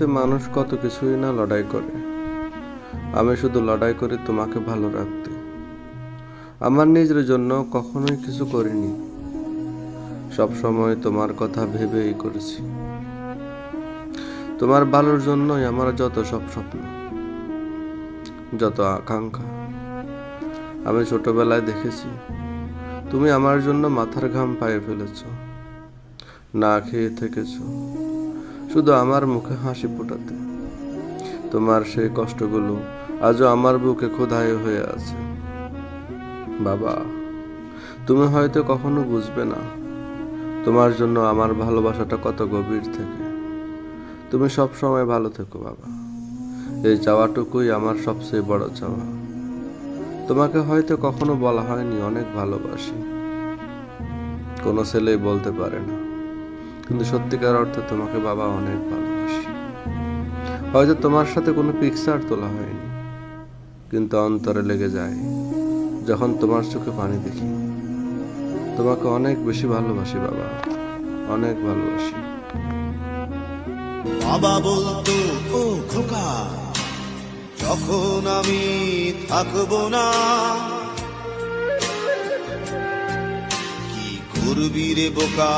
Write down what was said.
সাথে মানুষ কত কিছুই না লড়াই করে। আমি শুধু লড়াই করি তোমাকে ভালো রাখতে। আমার নিজের জন্য কখনোই কিছু করিনি, সব সময় তোমার কথা ভেবেই করেছি। তোমার ভালোর জন্যই আমার যত সব স্বপ্ন, যত আকাঙ্ক্ষা। আমি ছোটবেলায় দেখেছি তুমি আমার জন্য মাথার ঘাম পায়ে ফেলেছ, না খেয়ে থেকেছ শুধু আমার মুখে হাসি ফোটাতে। তোমার সেই কষ্টগুলো আজও আমার বুকে খোদাই হয়ে আছে। বাবা, তুমি হয়তো কখনো বুঝবে না তোমার জন্য আমার ভালোবাসাটা কত গভীর থেকে। তুমি সব সময় ভালো থেকো বাবা, এই চাওয়াটুকুই আমার সবচেয়ে বড় চাওয়া। তোমাকে হয়তো কখনো বলা হয়নি অনেক ভালোবাসি, কোনো ছেলেই বলতে পারে না, কিন্তু সত্যিকার অর্থে তোমাকে বাবা অনেক ভালোবাসি। হয়তো তোমার সাথে কোনো পিকচার তোলা হয়নি, কিন্তু অন্তরে লেগে যায় যখন তোমার চোখে পানি দেখি। তোমাকে অনেক বেশি ভালোবাসি বাবা, অনেক ভালোবাসি। বাবা বলতো, ও খোকা, যখন আমি থাকবো না, কি করবি রে বোকা।